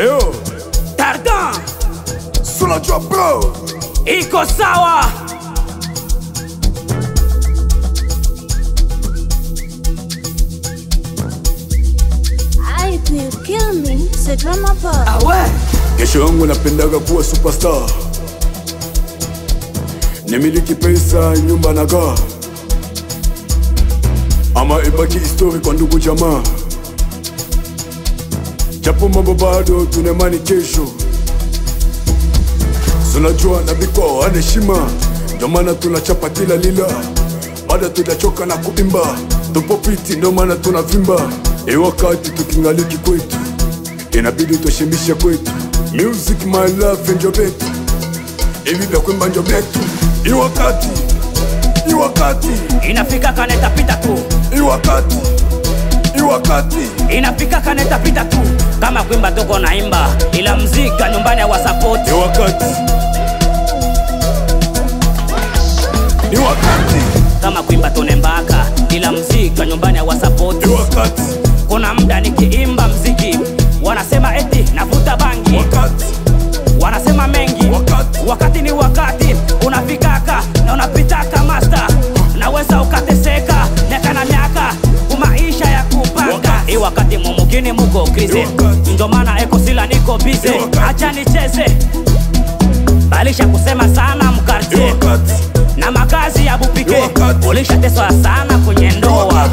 Eyo Tardan Unajua bro iko sawa. If you kill me, say drama pop. Awe kesho yangu napendaga kuwa superstar, nimiliki pesa, nyumba na gaa, ama ibaki history kwa ndugu jamaa, japo mambo bado tunemani kesho. Sunajua na biko aneshima, ndo maana tunachapa kila lila, bado tunachoka na kuimba, tupo piti ndo maana tunavimba. Wakati tukingaliki kwetu, inabidi tuheshimishe kwetu. Music my love njo betu, hivi vya kuimba njo betu. Iwakati inafika kaneta pita tu. Iwakati inafika kaneta pita tu. Kama kuimba toko naimba, ila mzika nyumbani ya wasapoti. Iwakati Kama kuimba tunembaka, ila mzika nyumbani ya wasapoti. Kuna muda nikiimba mziki, wanasema eti navuta bangi. Wanasema mengi, wakati ni wakati. Unafikaka na unapitaka master, naweza ukateseka miaka na miaka kumaisha ya kupanga. Wakati mumukini muko krize, ndo maana eko sila niko bize. Acha nicheze, balisha kusema sana mkartie, na makazi ya bupike. Ulisha teswa sana kwenye ndoa,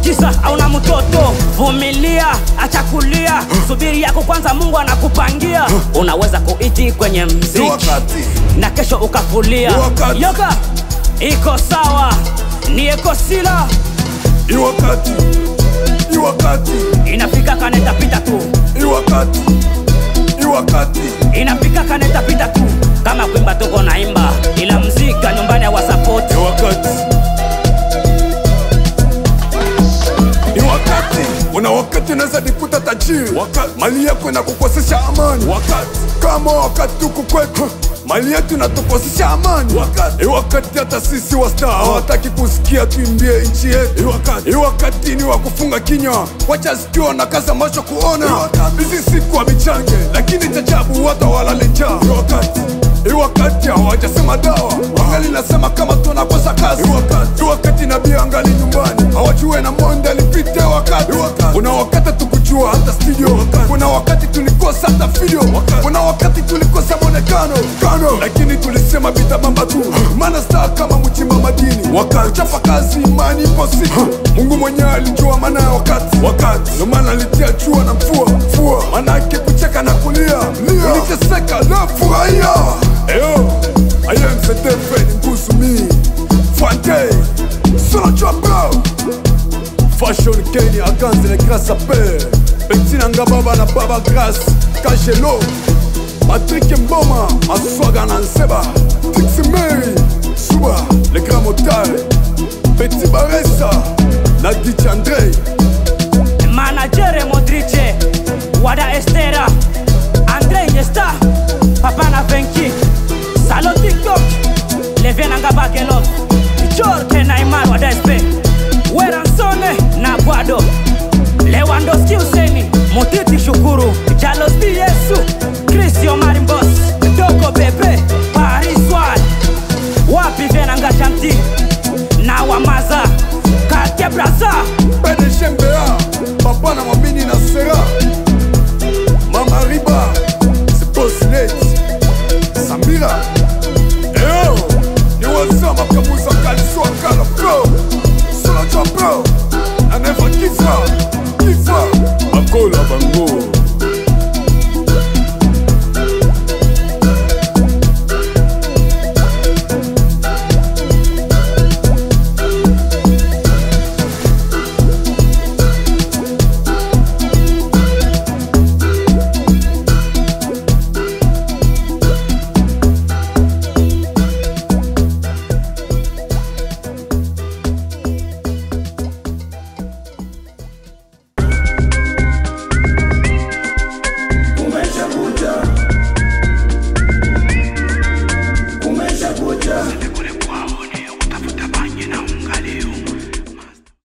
kisa hauna mtoto. Vumilia, acha kulia, subiri yako kwanza, Mungu anakupangia. Unaweza kuiti kwenye mziki na kesho ukafulia. Yoka iko sawa, ni eko sila. Iwakati inafika kaneta pita tu. Inafika kaneta pita tu. Kama kuimba toko naimba, ila mzika nyumbani ya wasapoti. Una wakati unaweza dikuta tajiri, mali yako inakukosesha amani. Kama wakati tuko kwetu, mali yetu inatukosesha amani. Wakati hata sisi wasta hawataki kusikia tuimbie nchi yetu. Wakati ni wakufunga kinywa, wacha sikio na kaza macho kuona. Hizi siku wa michange, lakini chachabu watu walale njaa. Wakati hawajasema dawa, wangali nasema kama tunakosa kazi. Wakati nabii angali nyumbani, hawajue na monde alipite. Kuna wakati tukujua hata studio, kuna wakati tulikosa hata video, kuna wakati tulikosa monekano, lakini tulisema bitabamba tu, maana star kama mchimba madini. Chapa kazi imani ipo siku, Mungu mwenyewe alijua maana ya wakati. Ndo maana alitia jua na mvua, manake kucheka na kulia. Uliteseka na furahia. I am Setefe Ngusumi Fante Unajua bro Fashion Kenny Aganze le grâce à père Bettina Ngababa na Baba Grace Kajelo Patrick Mboma Maswaga na Nseba Dixie Mary Suba le grand motard Petit Baressa na DJ André Manager Modrice